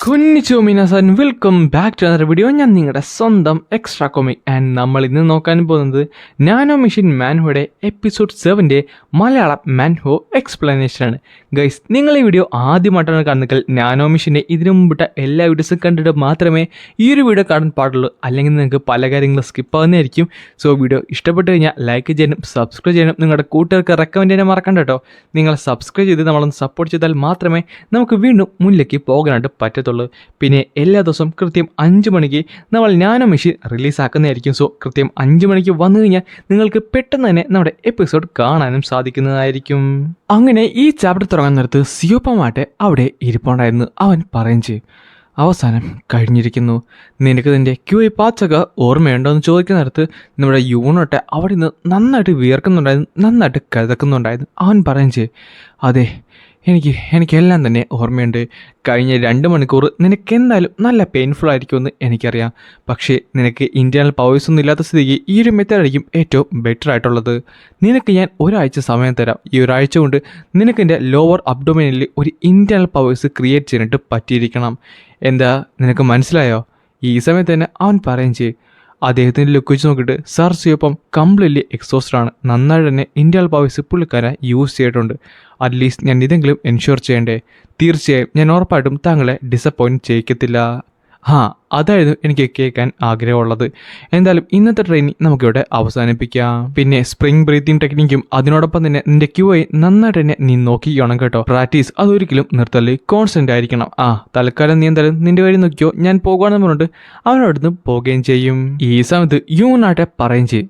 കുഞ്ഞിച്ചു മിനാസൻ welcome back to another video. ഞാൻ നിങ്ങളുടെ സ്വന്തം എക്സ്ട്രാ കോമിക് ആൻഡ് നമ്മൾ ഇന്ന് നോക്കാൻ പോകുന്നത് നാനോ മെഷീൻ മാൻഹോയുടെ എപ്പിസോഡ് 7 മലയാളം മാൻഹോ എക്സ്പ്ലനേഷനാണ്. ഗൈസ്, നിങ്ങൾ ഈ വീഡിയോ ആദ്യമായിട്ടാണ് കാണുന്നതെങ്കിൽ നാനോ മെഷീൻ്റെ ഇതിനു മുമ്പിട്ട എല്ലാ വീഡിയോസും കണ്ടിട്ട് മാത്രമേ ഈ ഒരു വീഡിയോ കാണാൻ പാടുള്ളൂ, അല്ലെങ്കിൽ നിങ്ങൾക്ക് പല കാര്യങ്ങളും സ്കിപ്പ് ആകുന്നതായിരിക്കും. സോ വീഡിയോ ഇഷ്ടപ്പെട്ട് കഴിഞ്ഞാൽ ലൈക്ക് ചെയ്യാനും സബ്സ്ക്രൈബ് ചെയ്യാനും നിങ്ങളുടെ കൂട്ടുകാർക്ക് റെക്കമെൻഡ് ചെയ്യാനും മറക്കണ്ട കേട്ടോ. നിങ്ങൾ സബ്സ്ക്രൈബ് ചെയ്ത് നമ്മളൊന്ന് സപ്പോർട്ട് ചെയ്താൽ മാത്രമേ നമുക്ക് വീണ്ടും മുന്നിലേക്ക് പോകാനായിട്ട് പറ്റത്തുള്ളൂ. പിന്നെ എല്ലാ ദിവസവും കൃത്യം 5 മണിക്ക് നമ്മൾ നാനോ മെഷീൻ റിലീസാക്കുന്നതായിരിക്കും. സോ കൃത്യം 5 മണിക്ക് വന്നു കഴിഞ്ഞാൽ നിങ്ങൾക്ക് പെട്ടെന്ന് തന്നെ നമ്മുടെ എപ്പിസോഡ് കാണാനും സാധിക്കുന്നതായിരിക്കും. അങ്ങനെ ഈ ചാപ്റ്റർ തുടങ്ങാൻ നേരത്ത് സിയോപ്പമാട്ടെ അവിടെ ഇരിപ്പുണ്ടായിരുന്നു. അവൻ പറയും ചെയ്യും, അവസാനം കഴിഞ്ഞിരിക്കുന്നു. നിനക്ക് നിൻ്റെ ക്യൂഐ പാച്ചൊക്കെ ഓർമ്മയുണ്ടോ എന്ന് ചോദിക്കുന്ന നേരത്ത് നമ്മുടെ യൂണോട്ടെ അവിടെ നിന്ന് നന്നായിട്ട് വിയർക്കുന്നുണ്ടായിരുന്നു, നന്നായിട്ട് കിതക്കുന്നുണ്ടായിരുന്നു. അവൻ പറയും ചെയ്യും, അതെ എനിക്കെല്ലാം തന്നെ ഓർമ്മയുണ്ട്. കഴിഞ്ഞ 2 മണിക്കൂർ നിനക്ക് എന്തായാലും നല്ല പെയിൻഫുൾ ആയിരിക്കുമെന്ന് എനിക്കറിയാം. പക്ഷേ നിനക്ക് ഇൻറ്റേർണൽ പവേഴ്സ് ഒന്നും ഇല്ലാത്ത സ്ഥിതിക്ക് ഈ ഒരു മെത്തേഡായിരിക്കും ഏറ്റവും ബെറ്റർ ആയിട്ടുള്ളത്. നിനക്ക് ഞാൻ ഒരാഴ്ച സമയം തരാം. ഈ ഒരാഴ്ച കൊണ്ട് നിനക്ക് എൻ്റെ ലോവർ അബ്ഡോമിനിൽ ഒരു ഇൻറ്റേർണൽ പവേഴ്സ് ക്രിയേറ്റ് ചെയ്യാനായിട്ട് പറ്റിയിരിക്കണം. എന്താ നിനക്ക് മനസ്സിലായോ? ഈ സമയത്ത് തന്നെ അവൻ പറയും ചെയ്യും, അദ്ദേഹത്തിൻ്റെ ലുക്ക് വെച്ച് നോക്കിയിട്ട് സർ സിയോപ്പം കംപ്ലീറ്റ്ലി എക്സോസ്റ്റഡ് ആണ്. നന്നായിട്ട് തന്നെ ഇൻറ്റേർണൽ പവേഴ്സ് പുള്ളിക്കാരൻ യൂസ് ചെയ്തിട്ടുണ്ട്. അറ്റ്ലീസ്റ്റ് ഞാൻ ഇതെങ്കിലും എൻഷുർ ചെയ്യണ്ടേ? തീർച്ചയായും ഞാൻ ഉറപ്പായിട്ടും താങ്കളെ ഡിസപ്പോയിൻറ്റ് ചെയ്യിക്കത്തില്ല. അതായിരുന്നു എനിക്ക് കേൾക്കാൻ ആഗ്രഹമുള്ളത്. എന്തായാലും ഇന്നത്തെ ട്രെയിനിങ് നമുക്കിവിടെ അവസാനിപ്പിക്കാം. പിന്നെ സ്പ്രിംഗ് ബ്രീത്തിങ് ടെക്നിക്കും അതിനോടൊപ്പം തന്നെ നിന്റെ ക്യൂഐ നന്നായിട്ട് തന്നെ നീ നോക്കിക്കണം കേട്ടോ. പ്രാക്ടീസ് അതൊരിക്കലും നിർത്തല്, കോൺസ്റ്റന്റ് ആയിരിക്കണം. തൽക്കാലം നീ എന്തായാലും നിന്റെ വഴി നോക്കിയോ, ഞാൻ പോകുകയാണെന്ന് പറഞ്ഞിട്ട് അവനോടൊന്ന് പോവുകയും ചെയ്യും. ഈ സമയത്ത് യൂണാട്ടെ പറയും ചെയ്യും,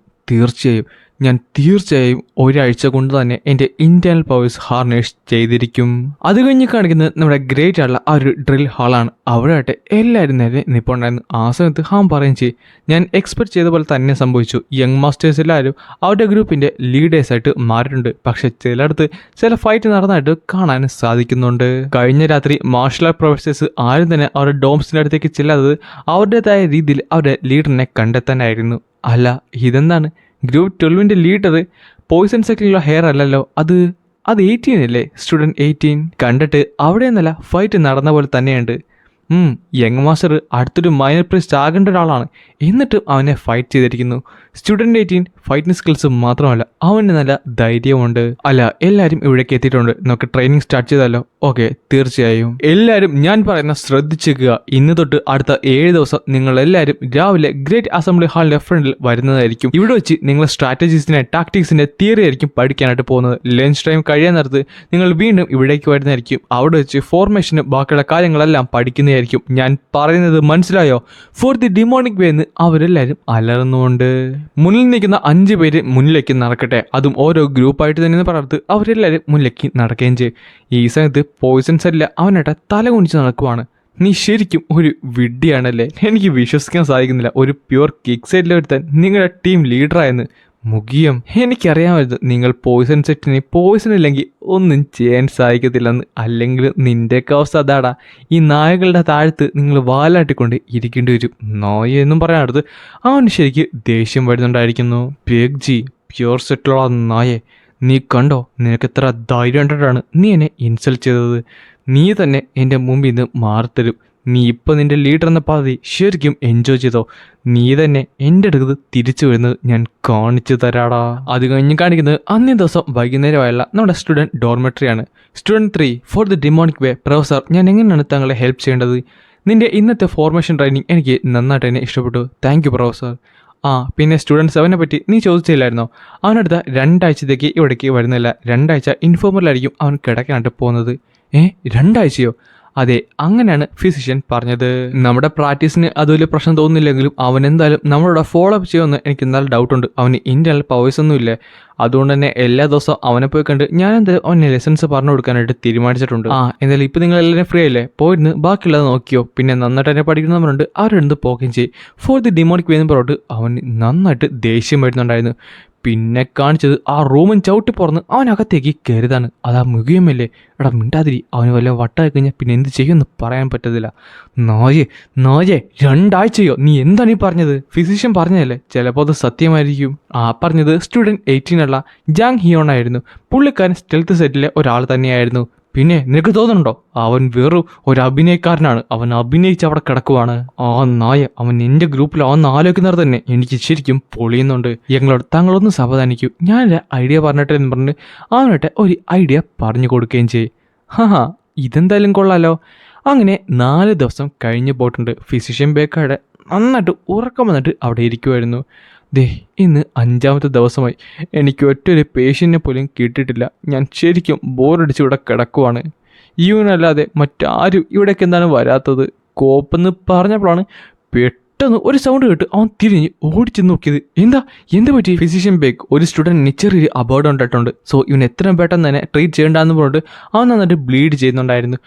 തീർച്ചയായും ഒരാഴ്ച കൊണ്ട് തന്നെ എൻ്റെ ഇൻറ്റേർണൽ പവേഴ്സ് ഹാർനേഷ് ചെയ്തിരിക്കും. അത് കഴിഞ്ഞ് കാണിക്കുന്നത് നമ്മുടെ ഗ്രേറ്റ് ആയിട്ടുള്ള ആ ഒരു ഡ്രിൽ ഹാളാണ്. അവിടെ ആട്ടെ എല്ലാവരും നേരെ നിൽപ്പുണ്ടായിരുന്നു. ആ സമയത്ത് ഹാം പറയും ചെയ്യും, ഞാൻ എക്സ്പെക്ട് ചെയ്ത പോലെ തന്നെ സംഭവിച്ചു. യങ് മാസ്റ്റേഴ്സ് എല്ലാവരും അവരുടെ ഗ്രൂപ്പിൻ്റെ ലീഡേഴ്സായിട്ട് മാറിയിട്ടുണ്ട്. പക്ഷെ ചിലയിടത്ത് ചില ഫൈറ്റ് നടന്നായിട്ട് കാണാൻ സാധിക്കുന്നുണ്ട്. കഴിഞ്ഞ രാത്രി മാർഷൽ ആർട്ട് പ്രൊഫസേഴ്സ് ആരും തന്നെ അവരുടെ ഡോംസിൻ്റെ അടുത്തേക്ക് ചെല്ലാത്തത് അവരുടേതായ രീതിയിൽ അവരുടെ ലീഡറിനെ കണ്ടെത്താനായിരുന്നു. അല്ല, ഇതെന്താണ് ഗ്രൂപ്പ് 12 ലീഡർ പോയിസൺ സെക്ടറിലുള്ള ഹെയർ അല്ലല്ലോ, അത് 18 അല്ലേ? സ്റ്റുഡൻറ്റ് 18 കണ്ടിട്ട് അവിടെ നിന്നല്ല ഫൈറ്റ് നടന്ന പോലെ തന്നെയുണ്ട്. യങ് മാസ്റ്റർ അടുത്തൊരു മൈനർ പ്രീസ്റ്റ് ആകേണ്ട ഒരാളാണ്, എന്നിട്ടും അവനെ ഫൈറ്റ് ചെയ്തിരിക്കുന്നു. സ്റ്റുഡൻറ്റ് 18 ഫൈറ്റിംഗ് സ്കിൽസ് മാത്രമല്ല, അവന് നല്ല ധൈര്യമുണ്ട്. അല്ല, എല്ലാവരും ഇവിടേക്ക് എത്തിയിട്ടുണ്ട്. നമുക്ക് ട്രെയിനിങ് സ്റ്റാർട്ട് ചെയ്താലോ? ഓക്കെ, തീർച്ചയായും. എല്ലാവരും ഞാൻ പറയുന്ന ശ്രദ്ധിച്ചേക്കുക. ഇന്ന് തൊട്ട് അടുത്ത 7 ദിവസം നിങ്ങൾ എല്ലാവരും രാവിലെ ഗ്രേറ്റ് അസംബ്ലി ഹാളിന്റെ ഫ്രണ്ടിൽ വരുന്നതായിരിക്കും. ഇവിടെ വെച്ച് നിങ്ങൾ സ്ട്രാറ്റജീസിന്റെ ടാക്ടിക്സിന്റെ തിയറി ആയിരിക്കും പഠിക്കാനായിട്ട് പോകുന്നത്. ലഞ്ച് ടൈം കഴിയാൻ നേരത്ത് നിങ്ങൾ വീണ്ടും ഇവിടേക്ക് വരുന്നതായിരിക്കും. അവിടെ വെച്ച് ഫോർമേഷന് ബാക്കിയുള്ള കാര്യങ്ങളെല്ലാം പഠിക്കുന്നതായിരിക്കും. ഞാൻ പറയുന്നത് മനസ്സിലായോ? ഫോർ ദി ഡിമോണിക് വേ എന്ന് അവരെല്ലാവരും അലർന്നുകൊണ്ട് മുന്നിൽ നിൽക്കുന്ന 5 പേര് മുന്നിലേക്ക് നടക്കട്ടെ. അതും ഓരോ ഗ്രൂപ്പായിട്ട് തന്നെ പറഞ്ഞത് അവരെല്ലാവരും മുന്നിലേക്ക് നടക്കുകയും ചെയ്യും. ഈ സമയത്ത് പോയിസൺ സെല്ല അവനായിട്ട് തല കുനിച്ച് നടക്കുവാണ്. നീ ശരിക്കും ഒരു വിഡ്ഢിയാണല്ലേ? എനിക്ക് വിശ്വസിക്കാൻ സാധിക്കുന്നില്ല. ഒരു പ്യുവർ കിക്ക് സൈഡിൽ വരുത്താൻ നിങ്ങളുടെ ടീം ലീഡറായെന്ന്. മുഖിയം, എനിക്കറിയാമായിരുന്നു നിങ്ങൾ പോയിസൺ സെറ്റിന് പോയിസൺ ഇല്ലെങ്കിൽ ഒന്നും ചെയ്യാൻ സാധിക്കത്തില്ലെന്ന്. അല്ലെങ്കിൽ നിൻ്റെയൊക്കെ അവസ്ഥ അതാടാ. ഈ നായകളുടെ താഴത്ത് നിങ്ങൾ വാലാട്ടിക്കൊണ്ട് ഇരിക്കേണ്ടി വരും. നോയെന്നും പറയാനടുത്ത് അവന് ശരിക്ക് ദേഷ്യം വരുന്നുണ്ടായിരിക്കുന്നു. പേഗ്ജി, പ്യുവർ സെറ്റിലുള്ള നായെ, നീ കണ്ടോ? നിനക്ക് എത്ര ധൈര്യം കണ്ടിട്ടാണ് നീ എന്നെ ഇൻസൾട്ട് ചെയ്തത്. നീ തന്നെ എൻ്റെ മുമ്പിൽ നിന്ന് മാറിത്തരും. നീ ഇപ്പം നിൻ്റെ ലീഡർ എന്ന പദ്ധതി ശരിക്കും എൻജോയ് ചെയ്തോ? നീ തന്നെ എൻ്റെ അടുത്ത് തിരിച്ചു വരുന്നത് ഞാൻ കാണിച്ചു തരാടാ. അത് കഴിഞ്ഞ് കാണിക്കുന്നത് അന്നേ ദിവസം വൈകുന്നേരമായുള്ള നമ്മുടെ സ്റ്റുഡൻറ്റ് ഡോർമെട്രിയാണ്. Student 3 for the demonic way. Professor, ഞാൻ എങ്ങനെയാണ് താങ്കളെ ഹെൽപ്പ് ചെയ്യേണ്ടത്? നിൻ്റെ ഇന്നത്തെ ഫോർമേഷൻ ട്രെയിനിങ് എനിക്ക് നന്നായിട്ട് തന്നെ ഇഷ്ടപ്പെട്ടു. Thank you professor. പിന്നെ സ്റ്റുഡൻറ്റ് 7 പറ്റി നീ ചോദിച്ചില്ലായിരുന്നോ? അവനടുത്ത 2 ആഴ്ചത്തേക്ക് ഇവിടേക്ക് വരുന്നില്ല. 2 ആഴ്ച ഇൻഫോർമലായിരിക്കും അവൻ കിടക്കാനായിട്ട് പോകുന്നത്. 2 ആഴ്ചയോ? അതെ, അങ്ങനെയാണ് ഫിസിഷ്യൻ പറഞ്ഞത്. നമ്മുടെ പ്രാക്ടീസിന് അതുവല്യ പ്രശ്നം തോന്നുന്നില്ലെങ്കിലും അവൻ എന്തായാലും നമ്മളോട് ഫോളോ അപ്പ് ചെയ്യുമെന്ന് എനിക്ക് എന്തായാലും ഡൗട്ടുണ്ട്. അവന് ഇൻറ്റേർണൽ പവേഴ്സ് ഒന്നും ഇല്ലേ. അതുകൊണ്ട് തന്നെ എല്ലാ ദിവസവും അവനെ പോയി കണ്ട് ഞാൻ എന്തായാലും അവന് ലെസൺസ് പറഞ്ഞു കൊടുക്കാനായിട്ട് തീരുമാനിച്ചിട്ടുണ്ട്. എന്തായാലും ഇപ്പം നിങ്ങൾ എല്ലാവരും ഫ്രീ അല്ലേ? പോയിരുന്ന് ബാക്കിയുള്ളത് നോക്കിയോ. പിന്നെ നന്നായിട്ട് തന്നെ പഠിക്കുന്നവരുണ്ട്, അവരെടുത്ത് പോവുകയും ചെയ്യും. ഫോർ ദി ഡിമോണിക് വേ എന്ന് പറഞ്ഞിട്ട് അവന് നന്നായിട്ട് ദേഷ്യം വരുന്നുണ്ടായിരുന്നു. പിന്നെ കാണിച്ചത് ആ റൂമും ചവിട്ടി പുറന്ന് അവനകത്തേക്ക് കയറിയതാണ്. അതാ മുഖിയമ്മല്ലേ? എടാ മിണ്ടാതിരി, അവന് വല്ല വട്ടായി കഴിഞ്ഞാൽ പിന്നെ എന്ത് ചെയ്യുമെന്ന് പറയാൻ പറ്റത്തില്ല. നായേ 2 ആഴ്ചയോ? നീ എന്താണ് ഈ പറഞ്ഞത്? ഫിസിഷ്യൻ പറഞ്ഞതല്ലേ, ചിലപ്പോൾ അത് സത്യമായിരിക്കും. പറഞ്ഞത് സ്റ്റുഡൻറ്റ് 18 അല്ല, ജാങ് ഹിയോൺ ആയിരുന്നു. പുള്ളിക്കാരൻ സ്റ്റെൽത്ത് സെറ്റിലെ ഒരാൾ തന്നെയായിരുന്നു. പിന്നെ നിനക്ക് തോന്നുന്നുണ്ടോ അവൻ വെറും ഒരു അഭിനയക്കാരനാണ്, അവൻ അഭിനയിച്ച് അവിടെ കിടക്കുവാണ്. ആ നായ അവൻ എൻ്റെ ഗ്രൂപ്പിൽ ആലോചിക്കുന്നത് തന്നെ എനിക്ക് ശരിക്കും പൊളിയുന്നുണ്ട്. ഞങ്ങളോട് താങ്കളൊന്ന് സാവധാനിക്കൂ, ഞാനൊരു ഐഡിയ പറഞ്ഞിട്ട് എന്ന് പറഞ്ഞ് അവനായിട്ട് ഒരു ഐഡിയ പറഞ്ഞു കൊടുക്കുകയും ചെയ്യും. ഹാ ഇതെന്തായാലും കൊള്ളാലോ. അങ്ങനെ 4 ദിവസം കഴിഞ്ഞ് പോയിട്ടുണ്ട്. ഫിസിഷ്യൻ ബേക്കയുടെ നന്നായിട്ട് ഉറക്കം വന്നിട്ട് അവിടെ ഇരിക്കുമായിരുന്നു. ദേ ഇന്ന് 5ാമത്തെ ദിവസമായി, എനിക്ക് ഒറ്റൊരു പേഷ്യൻറ്റിനെ പോലും കിട്ടിയിട്ടില്ല. ഞാൻ ശരിക്കും ബോറടിച്ച് ഇവിടെ കിടക്കുവാണ്. ഇവനല്ലാതെ മറ്റാരും ഇവിടേക്ക് എന്താണ് വരാത്തത്? കോപ്പെന്ന് പറഞ്ഞപ്പോഴാണ് പെട്ടെന്ന് ഒരു സൗണ്ട് കേട്ട് അവൻ തിരിഞ്ഞ് ഓടിച്ചു നോക്കിയത്. എന്ത് പറ്റി? ഫിസിഷ്യൻ ബേക്ക് ഒരു സ്റ്റുഡൻറ്റിന് ചെറിയൊരു അപകടം ഉണ്ടായിട്ടുണ്ട്. സോ ഇവൻ എത്രയും പെട്ടെന്ന് തന്നെ ട്രീറ്റ് ചെയ്യേണ്ടെന്ന് പറഞ്ഞിട്ട് അവൻ നന്നായിട്ട് ബ്ലീഡ് ചെയ്യുന്നുണ്ടായിരുന്നു.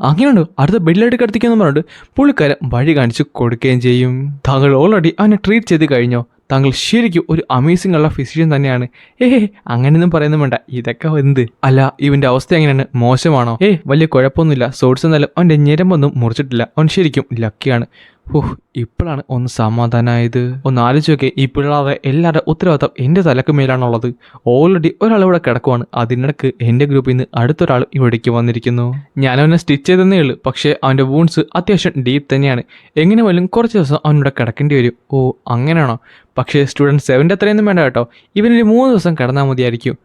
അങ്ങനെയുണ്ട്, അടുത്ത ബെഡിലായിട്ട് കിടത്തിക്കാന്ന് പറഞ്ഞിട്ട് പുള്ളിക്കാരൻ വഴി കാണിച്ച് കൊടുക്കുകയും ചെയ്യും. താങ്കൾ ഓൾറെഡി അവനെ ട്രീറ്റ് ചെയ്ത് കഴിഞ്ഞോ? താങ്കൾ ശരിക്കും ഒരു അമേസിംഗ് ഉള്ള ഫിസിഷ്യൻ തന്നെയാണ്. അങ്ങനെയൊന്നും പറയുന്നും വേണ്ട, ഇതൊക്കെ എന്ത്? അല്ല ഇവന്റെ അവസ്ഥ എങ്ങനെയാണ്, മോശമാണോ? വലിയ കുഴപ്പമൊന്നുമില്ല. സോഴ്സ് എന്നാലും അവൻ്റെ ഞരമ്പൊന്നും മുറിച്ചിട്ടില്ല. അവൻ ശരിക്കും ലക്കിയാണ്. ഇപ്പോഴാണ് ഒന്ന് സമാധാനമായത്. ഒന്ന് ആലോചിച്ചൊക്കെ, ഈ പിള്ളേരുടെ എല്ലാവരുടെ ഉത്തരവാദിത്തം എൻ്റെ തലക്ക് മേലാണുള്ളത്. ഓൾറെഡി ഒരാൾ ഇവിടെ കിടക്കുവാണ്, അതിനിടക്ക് എൻ്റെ ഗ്രൂപ്പിൽ നിന്ന് അടുത്തൊരാൾ ഇവിടേക്ക് വന്നിരിക്കുന്നു. ഞാനവനെ സ്റ്റിച്ച് ചെയ്തതന്നേ ഉള്ളൂ, പക്ഷേ അവൻ്റെ വൂൺസ് അത്യാവശ്യം ഡീപ്പ് തന്നെയാണ്. എങ്ങനെ പോലും കുറച്ച് ദിവസം അവനിവിടെ കിടക്കേണ്ടി വരും. അങ്ങനെയാണോ? പക്ഷേ സ്റ്റുഡൻറ്റ് 7ൻ്റെ അത്രയൊന്നും വേണ്ട കേട്ടോ, ഇവനൊരു 3 ദിവസം കിടന്നാൽ മതിയായിരിക്കും.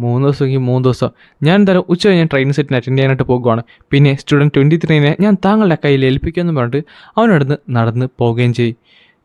3 ദിവസമെങ്കിൽ 3 ദിവസം. ഞാൻ എന്തായാലും ഉച്ച കഴിഞ്ഞ് ട്രെയിൻ സെറ്റിന് അറ്റൻഡ് ചെയ്യാനായിട്ട് പോകുവാണ്. പിന്നെ സ്റ്റുഡൻറ്റ് 23നെ ഞാൻ താങ്കളുടെ കയ്യിൽ ഏൽപ്പിക്കുമെന്ന് പറഞ്ഞിട്ട് അവനടുന്ന് നടന്ന് പോവുകയും ചെയ്യും.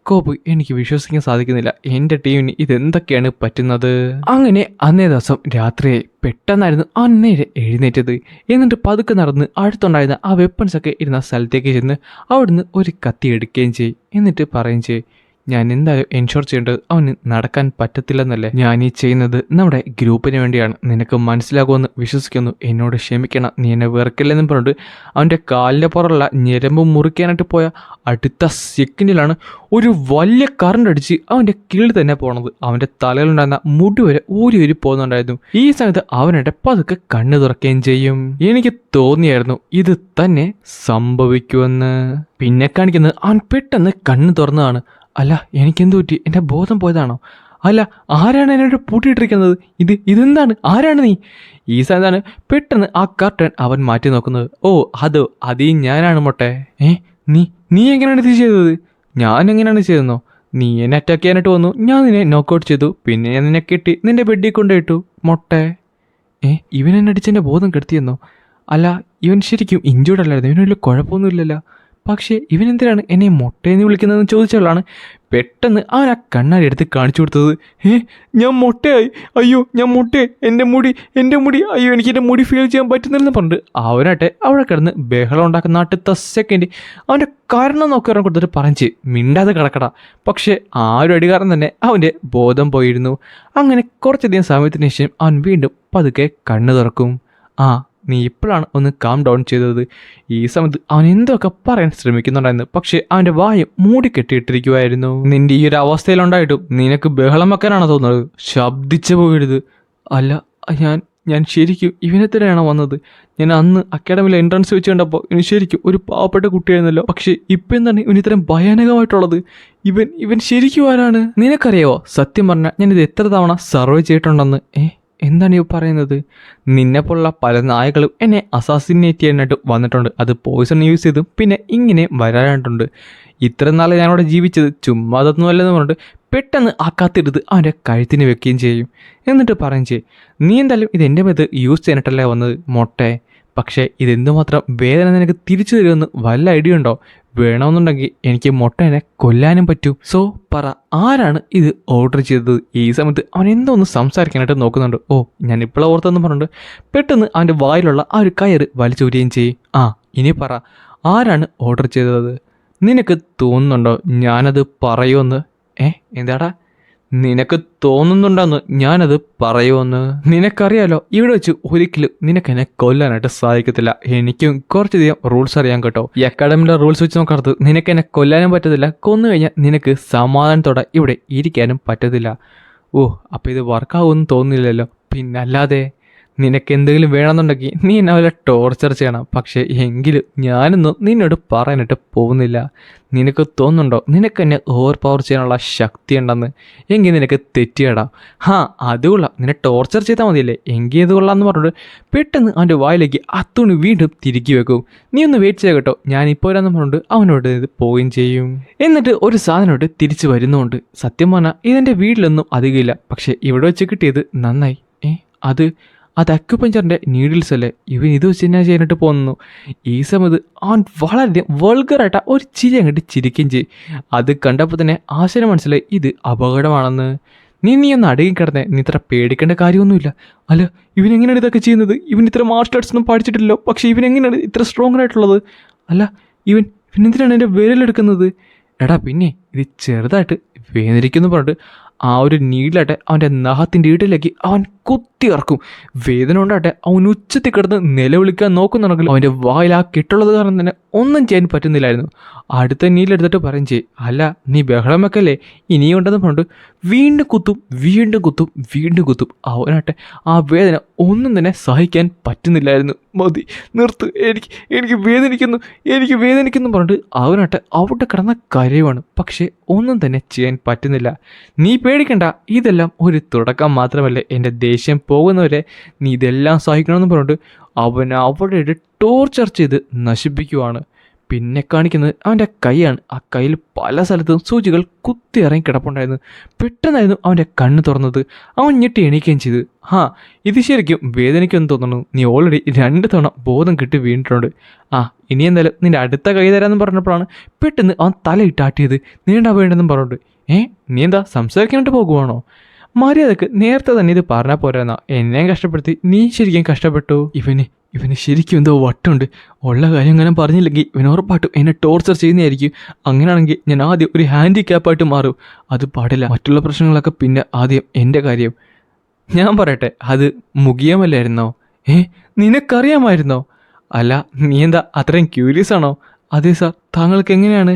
കോപ്പ് എനിക്ക് വിശ്വസിക്കാൻ സാധിക്കുന്നില്ല, എൻ്റെ ടീമിന് ഇതെന്തൊക്കെയാണ് പറ്റുന്നത്. അങ്ങനെ അന്നേ ദിവസം രാത്രിയായി. പെട്ടെന്നായിരുന്നു അന്നേരെ എഴുന്നേറ്റത്. എന്നിട്ട് പതുക്കെ നടന്ന് അടുത്തുണ്ടായിരുന്ന ആ വെപ്പൺസൊക്കെ ഇരുന്ന സ്ഥലത്തേക്ക് ചെന്ന് അവിടുന്ന് ഒരു കത്തി എടുക്കുകയും ചെയ്യും. എന്നിട്ട് പറയുകയും ചെയ്യും, ഞാൻ എന്തായാലും എൻഷുർ ചെയ്യേണ്ടത് അവന് നടക്കാൻ പറ്റത്തില്ലെന്നല്ലേ. ഞാൻ ഈ ചെയ്യുന്നത് നമ്മുടെ ഗ്രൂപ്പിന് വേണ്ടിയാണ്, നിനക്ക് മനസ്സിലാകുമെന്ന് വിശ്വസിക്കുന്നു. എന്നോട് ക്ഷമിക്കണം, നീ എന്നെ വെറുക്കില്ലെന്നും പറഞ്ഞിട്ട് അവൻ്റെ കാലിൻ്റെ പുറമുള്ള ഞരമ്പ് മുറിക്കാനായിട്ട് പോയ അടുത്ത സെക്കൻഡിലാണ് ഒരു വലിയ കറണ്ട് അടിച്ച് അവൻ്റെ കീഴിൽ തന്നെ പോണത്. അവൻ്റെ തലയിലുണ്ടായിരുന്ന മുടി വരെ ഊരി പോകുന്നുണ്ടായിരുന്നു. ഈ സമയത്ത് അവനായിട്ട് പതുക്കെ കണ്ണു തുറക്കുകയും ചെയ്യും. എനിക്ക് തോന്നിയായിരുന്നു ഇത് തന്നെ സംഭവിക്കുമെന്ന്. പിന്നെ കാണിക്കുന്നത് അവൻ പെട്ടെന്ന് കണ്ണു തുറന്നതാണ്. അല്ല എനിക്കെന്തു പറ്റി? എൻ്റെ ബോധം പോയതാണോ? അല്ല ആരാണ് എന്നോട് പൂട്ടിയിട്ടിരിക്കുന്നത്? ഇതെന്താണ്? ആരാണ് നീ? ഈ സമയത്താണ് പെട്ടെന്ന് ആ കർട്ടൻ അവൻ മാറ്റി നോക്കുന്നത്. അതീ ഞാനാണ് മൊട്ടെ. നീ എങ്ങനെയാണ് ഇത് ചെയ്തത്? ഞാൻ എങ്ങനെയാണ് ചെയ്തെന്നോ? നീ എന്നെ അറ്റാക്ക് ചെയ്യാനായിട്ട് വന്നു, ഞാൻ നിന്നെ നോക്കൗട്ട് ചെയ്തു, പിന്നെ ഞാൻ നിന്നെ കെട്ടി നിന്റെ ബെഡിൽ കൊണ്ടുപോയിട്ടു മൊട്ടെ. ഇവൻ എന്നെ അടിച്ചെൻ്റെ ബോധം കെടുത്തിയെന്നോ? അല്ല ഇവൻ ശരിക്കും ഇഞ്ചേർഡ് അല്ലായിരുന്നു, ഇവന് വലിയ കുഴപ്പമൊന്നുമില്ലല്ലോ. പക്ഷേ ഇവൻ എന്തിനാണ് എന്നെ മൊട്ടയെന്ന് വിളിക്കുന്നതെന്ന് ചോദിച്ചവളാണ് പെട്ടെന്ന് അവൻ ആ കണ്ണാടി എടുത്ത് കാണിച്ചു കൊടുത്തത്. ഞാൻ മൊട്ടയായി, അയ്യോ ഞാൻ മൊട്ടയായി, എൻ്റെ മുടി അയ്യോ എനിക്ക് എൻ്റെ മുടി ഫീൽ ചെയ്യാൻ പറ്റുന്നില്ലെന്ന് പറഞ്ഞിട്ട് അവനാട്ടെ അവിടെ കിടന്ന് ബഹളം ഉണ്ടാക്കുന്ന അടുത്ത സെക്കൻഡ് അവൻ്റെ കാരണം നോക്കി ഒരെണ്ണം കൊടുത്തിട്ട് പറഞ്ഞ് മിണ്ടാതെ കിടക്കട. പക്ഷേ ആ ഒരു അടികാരം തന്നെ അവൻ്റെ ബോധം പോയിരുന്നു. അങ്ങനെ കുറച്ചധികം സമയത്തിന് ശേഷം അവൻ വീണ്ടും പതുക്കെ കണ്ണ് തുറക്കും. നീ ഇപ്പോഴാണ് ഒന്ന് കാം ഡൗൺ ചെയ്തത്. ഈ സമയത്ത് അവൻ എന്തൊക്കെ പറയാൻ ശ്രമിക്കുന്നുണ്ടായിരുന്നു, പക്ഷെ അവൻ്റെ വായ മൂടി കെട്ടിയിട്ടിരിക്കുമായിരുന്നു. നിന്റെ ഈ ഒരു അവസ്ഥയിലുണ്ടായിട്ടും നിനക്ക് ബഹളം വെക്കാനാണോ തോന്നുന്നത്? ശബ്ദിച്ചു പോകരുത്. അല്ല ഞാൻ ശരിക്കും ഇവനെ തന്നെയാണ് വന്നത്. ഞാൻ അന്ന് അക്കാഡമിയിലെ എൻട്രൻസ് വെച്ച് കണ്ടപ്പോൾ ഇവന് ശരിക്കും ഒരു പാവപ്പെട്ട കുട്ടിയായിരുന്നല്ലോ. പക്ഷേ ഇപ്പം എന്താണ് ഇവന് ഇത്രയും ഭയാനകമായിട്ടുള്ളത്? ഇവൻ ശരിക്കും ആരാണ്? നിനക്കറിയാവോ, സത്യം പറഞ്ഞാൽ ഞാനിത് എത്ര തവണ സർവേ ചെയ്തിട്ടുണ്ടെന്ന്. എന്താണ് ഈ പറയുന്നത്? നിന്നെപ്പോലുള്ള പല നായകളും എന്നെ അസാസിനേറ്റ് ചെയ്യാനായിട്ട് വന്നിട്ടുണ്ട്. അത് പോയിസൺ യൂസ് ചെയ്തും പിന്നെ ഇങ്ങനെ വരാനായിട്ടുണ്ട്. ഇത്ര നാൾ ഞാനവിടെ ജീവിച്ചത് ചുമ്മാ അതൊന്നും അല്ലെന്ന് പറഞ്ഞിട്ട് പെട്ടെന്ന് ആ കത്തെടുത്ത് അവൻ്റെ കഴുത്തിന് വെക്കുകയും ചെയ്യും. എന്നിട്ട് പറയും ചെയ്യും, നീ എന്തായാലും ഇത് എൻ്റെ മേത്ത് യൂസ് ചെയ്യാനായിട്ടല്ലേ വന്നത് മൊട്ടെ. പക്ഷേ ഇതെന്തുമാത്രം വേദന നിനക്ക് തിരിച്ചു തരുമെന്ന് വല്ല ഐഡിയ ഉണ്ടോ? വേണമെന്നുണ്ടെങ്കിൽ എനിക്ക് മൊട്ടേനെ കൊല്ലാനും പറ്റും. സോ പറ, ആരാണ് ഇത് ഓർഡർ ചെയ്തത്? ഈ സമയത്ത് അവൻ എന്തോ ഒന്ന് സംസാരിക്കാനായിട്ട് നോക്കുന്നുണ്ട്. ഞാൻ ഇപ്പോഴാണ് ഓർത്തെന്ന് പറഞ്ഞിട്ട് പെട്ടെന്ന് അവൻ്റെ വായിലുള്ള ആ ഒരു കയറ് വലിച്ചൂരുകയും ചെയ്യും. ഇനി പറ, ആരാണ് ഓർഡർ ചെയ്തത്? നിനക്ക് തോന്നുന്നുണ്ടോ ഞാനത് പറയുമെന്ന്? എന്താടാ നിനക്ക് തോന്നുന്നുണ്ടെന്ന് ഞാനത് പറയുമെന്ന്? നിനക്കറിയാലോ ഇവിടെ വെച്ച് ഒരിക്കലും നിനക്കെന്നെ കൊല്ലാനായിട്ട് സാധിക്കത്തില്ല. എനിക്കും കുറച്ചധികം റൂൾസ് അറിയാൻ കേട്ടോ. ഈ അക്കാഡമിയുടെ റൂൾസ് വെച്ച് നോക്കാത്തത് നിനക്കെന്നെ കൊല്ലാനും പറ്റത്തില്ല, കൊന്നു കഴിഞ്ഞാൽ നിനക്ക് സമാധാനത്തോടെ ഇവിടെ ഇരിക്കാനും പറ്റത്തില്ല. അപ്പോൾ ഇത് വർക്കാവുമെന്ന് തോന്നുന്നില്ലല്ലോ. പിന്നല്ലാതെ നിനക്ക് എന്തെങ്കിലും വേണമെന്നുണ്ടെങ്കിൽ നീ എന്നെ വല്ല ടോർച്ചർ ചെയ്യണം, പക്ഷേ എങ്കിലും ഞാനൊന്നും നിന്നോട് പറയാനായിട്ട് പോകുന്നില്ല. നിനക്ക് തോന്നുന്നുണ്ടോ നിനക്ക് എന്നെ ഓവർ പവർ ചെയ്യാനുള്ള ശക്തി ഉണ്ടെന്ന്? എങ്കിൽ നിനക്ക് തെറ്റിയടാ. അത് കൊള്ളാം, നിന്നെ ടോർച്ചർ ചെയ്താൽ മതിയല്ലേ, എങ്കിൽ ഇത് കൊള്ളാമെന്ന് പറഞ്ഞിട്ട് പെട്ടെന്ന് അവൻ്റെ വായിലേക്ക് ആ തുണി വീണ്ടും തിരുക്കി വെക്കും. നീ ഒന്ന് വെയിറ്റ് ചെയ്യുക കേട്ടോ, ഞാനിപ്പോൾ വരാമെന്ന് പറഞ്ഞിട്ട് അവനോട് ഇത് പോവുകയും ചെയ്യും. എന്നിട്ട് ഒരു സാധനമായിട്ട് തിരിച്ചു വരുന്നുണ്ട്. സത്യം പറഞ്ഞാൽ ഇതെൻ്റെ വീട്ടിലൊന്നും അധികമില്ല, പക്ഷേ ഇവിടെ വെച്ച് കിട്ടിയത് നന്നായി. അത് അക്യുപഞ്ചറിൻ്റെ നീഡിൽസ് അല്ലേ, ഇവൻ ഇത് വെച്ച് തന്നെ ചെയ്യാനായിട്ട് പോകുന്നു. ഈ സമയത്ത് അവൻ വളരെയധികം വൾഗറായിട്ട് ഒരു ചിരി അങ്ങോട്ട് ചിരിക്കുകയും ചെയ്യും. അത് കണ്ടപ്പോൾ തന്നെ ആശാന് മനസ്സിലായി ഇത് അപകടമാണെന്ന്. നീ ഒന്ന് അടങ്ങി കിടന്നേ, നീ ഇത്ര പേടിക്കേണ്ട കാര്യമൊന്നുമില്ല. അല്ല, ഇവനെങ്ങനെയാണ് ഇതൊക്കെ ചെയ്യുന്നത്? ഇവൻ ഇത്ര മാർഷൽ ആർട്സ് ഒന്നും പഠിച്ചിട്ടില്ലല്ലോ, പക്ഷേ ഇവനെങ്ങനെയാണ് ഇത്ര സ്ട്രോങ് ആയിട്ടുള്ളത്? അല്ല, ഇവനെന്തിനാണ് എൻ്റെ വിരലെടുക്കുന്നത്? എടാ പിന്നെ ഇത് ചെറുതായിട്ട് വേദനിക്കുന്നു പറഞ്ഞിട്ട് ആ ഒരു നീഡിലാട്ടെ അവൻ്റെ നഖത്തിൻ്റെ ഇടയിലേക്ക് അവൻ കുത്തി ഇറക്കും. വേദന കൊണ്ടാട്ടെ അവൻ ഉച്ചത്തിൽ കിടന്ന് നിലവിളിക്കാൻ നോക്കുന്നുണ്ടെങ്കിൽ അവൻ്റെ വായിൽ ആ കെട്ടുള്ളത് കാരണം തന്നെ ഒന്നും ചെയ്യാൻ പറ്റുന്നില്ലായിരുന്നു. അടുത്ത നീഡിലെടുത്തിട്ട് പറയും ചെയ്യും, അല്ല നീ ബഹളം വെക്കല്ലേ, ഇനിയും ഉണ്ടെന്ന് പറഞ്ഞിട്ട് വീണ്ടും കുത്തും. അവനാട്ടെ ആ വേദന ഒന്നും തന്നെ സഹിക്കാൻ പറ്റുന്നില്ലായിരുന്നു. മതി, നിർത്ത്, എനിക്ക് വേദനിക്കുന്നു പറഞ്ഞിട്ട് അവനാട്ടെ അവിടെ കിടന്ന കരയുവാണ്. പക്ഷേ ഒന്നും തന്നെ ചെയ്യാൻ പറ്റുന്നില്ല. നീ പേടിക്കണ്ട, ഇതെല്ലാം ഒരു തുടക്കം മാത്രമല്ലേ, എൻ്റെ ദേഷ്യം പോകുന്നവരെ നീ ഇതെല്ലാം സഹിക്കണമെന്ന് പറഞ്ഞിട്ട് അവൻ അവിടെ ടോർച്ചർ ചെയ്ത് നശിപ്പിക്കുവാണ്. പിന്നെ കാണിക്കുന്നത് അവൻ്റെ കൈയാണ്. ആ കയ്യിൽ പല സ്ഥലത്തും സൂചികൾ കുത്തി ഇറങ്ങി കിടപ്പുണ്ടായിരുന്നു. പെട്ടെന്നായിരുന്നു അവൻ്റെ കണ്ണ് തുറന്നത്. അവൻ ഞെട്ടി എണീക്കുകയും ചെയ്തു. ഇത് ശരിക്കും വേദനിക്കുമെന്ന് തോന്നുന്നു, നീ ഓൾറെഡി 2 തവണ ബോധം കിട്ടി വീണിട്ടുണ്ട്. ഇനി എന്തായാലും നിൻ്റെ അടുത്ത കൈ തരാമെന്ന് പറഞ്ഞപ്പോഴാണ് പെട്ടെന്ന് അവൻ തലയിട്ടാട്ടിയത്. നീണ്ടാ വേണ്ടെന്നും പറഞ്ഞിട്ട് നീ എന്താ സംസാരിക്കാനായിട്ട് പോകുവാണോ? മര്യാദക്ക് നേരത്തെ തന്നെ ഇത് പറഞ്ഞാൽ പോരാന്നാ, എന്നെയും കഷ്ടപ്പെടുത്തി നീ ശരിക്കും കഷ്ടപ്പെട്ടു. ഇവന് ശരിക്കും എന്തോ വട്ടുണ്ട്. ഉള്ള കാര്യം അങ്ങനെ പറഞ്ഞില്ലെങ്കിൽ ഇവൻ ഉറപ്പായിട്ടും എന്നെ ടോർച്ചർ ചെയ്യുന്നതായിരിക്കും. അങ്ങനെയാണെങ്കിൽ ഞാൻ ആദ്യം ഒരു ഹാൻഡിക്യാപ്പായിട്ട് മാറും. അത് പാടില്ല. മറ്റുള്ള പ്രശ്നങ്ങളൊക്കെ പിന്നെ, ആദ്യം എൻ്റെ കാര്യം. ഞാൻ പറയട്ടെ, അത് മുഖിയമല്ലായിരുന്നോ? നിനക്കറിയാമായിരുന്നോ? അല്ല, നീ എന്താ അത്രയും ക്യൂരിയസ് ആണോ? അതെ സാർ, താങ്കൾക്ക് എങ്ങനെയാണ്?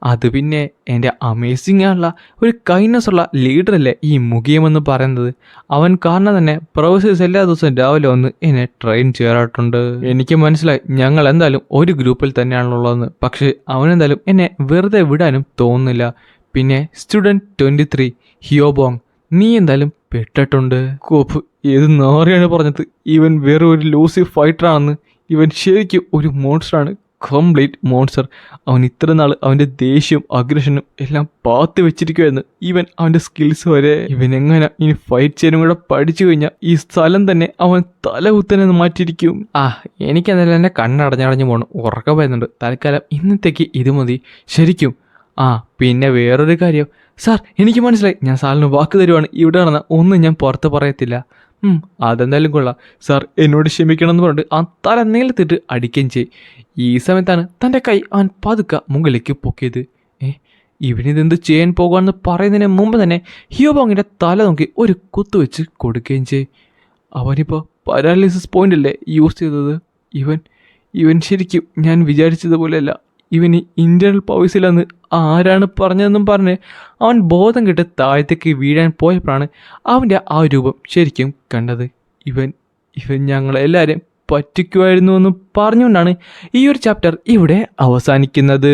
അത് പിന്നെ എൻ്റെ അമേസിങ് ആയുള്ള ഒരു കൈൻഡ്നെസ് ഉള്ള ലീഡറല്ലേ ഈ മുഖിയമെന്ന് പറയുന്നത്. അവൻ കാരണം തന്നെ പ്രൊഫസേഴ്സ് എല്ലാ ദിവസവും രാവിലെ വന്ന് എന്നെ ട്രെയിൻ ചെയ്യാറായിട്ടുണ്ട്. എനിക്ക് മനസ്സിലായി ഞങ്ങൾ എന്തായാലും ഒരു ഗ്രൂപ്പിൽ തന്നെയാണുള്ളതെന്ന്. പക്ഷേ അവനെന്തായാലും എന്നെ വെറുതെ വിടാനും തോന്നുന്നില്ല. പിന്നെ സ്റ്റുഡൻറ്റ് 23 ഹിയോബോങ്, നീ എന്തായാലും പെട്ടിട്ടുണ്ട്. കോപ്പ്, ഏത് നാറിയാണ് പറഞ്ഞത് ഇവൻ വേറെ ഒരു ലൂസി ഫൈറ്ററാണെന്ന്? ഇവൻ ശരിക്കും ഒരു മോൺസ്റ്ററാണ്, കംപ്ലീറ്റ് മോൺസ്റ്റർ. അവൻ ഇത്ര നാൾ അവൻ്റെ ദേഷ്യവും അഗ്രഷനും എല്ലാം പാത്ത് വെച്ചിരിക്കുമായിരുന്നു. അവൻ്റെ സ്കിൽസ് വരെ. എങ്ങനെ ഇനി ഫൈറ്റ് ചെയ്യാനും കൂടെ പഠിച്ചു കഴിഞ്ഞാൽ ഈ സ്ഥലം തന്നെ അവൻ തലകുത്തനെ മാറ്റിയിരിക്കും. എനിക്കെന്തായാലും എൻ്റെ കണ്ണടഞ്ഞടഞ്ഞു പോകണം, ഉറക്കം വരുന്നുണ്ട്. തൽക്കാലം ഇന്നത്തേക്ക് ഇത് മതി. ശരിക്കും പിന്നെ വേറൊരു കാര്യം സാർ, എനിക്ക് മനസ്സിലായി. ഞാൻ സാറിന് വാക്ക് തരുവാണ്, ഇവിടെ നടന്ന ഒന്നും ഞാൻ പുറത്ത് പറയത്തില്ല. അതെന്തായാലും കൊള്ളാം സാർ, എന്നോട് ക്ഷമിക്കണമെന്ന് പറഞ്ഞിട്ട് ആ തല നീളത്തിട്ട് അടിക്കുകയും ചെയ്യും. ഈ സമയത്താണ് തൻ്റെ കൈ അവൻ പതുക്കെ മുകളിലേക്ക് പൊക്കിയത്. ഇവനിതെന്ത് ചെയ്യാൻ പോകുകയെന്ന് പറയുന്നതിന് മുമ്പ് തന്നെ ഹിയോബോങ്ങിൻ്റെ തല നോക്കി ഒരു കുത്തുവെച്ച് കൊടുക്കുകയും ചെയ്യും. അവനിപ്പോൾ പാരാലിസിസ് പോയിന്റ് അല്ലേ യൂസ് ചെയ്തത്? ഇവൻ ശരിക്കും ഞാൻ വിചാരിച്ചതുപോലെയല്ല. ഇവന് ഇന്റേണൽ പവേഴ്സിലെന്ന് ആരാണ് പറഞ്ഞതെന്നും പറഞ്ഞ് അവൻ ബോധം കെട്ട് താഴത്തേക്ക് വീഴാൻ പോയപ്പോഴാണ് അവൻ്റെ ആ രൂപം ശരിക്കും കണ്ടത്. ഇവൻ ഞങ്ങളെല്ലാവരെയും പറ്റിക്കുമായിരുന്നു എന്ന് പറഞ്ഞുകൊണ്ടാണ് ഈ ഒരു ചാപ്റ്റർ ഇവിടെ അവസാനിക്കുന്നത്.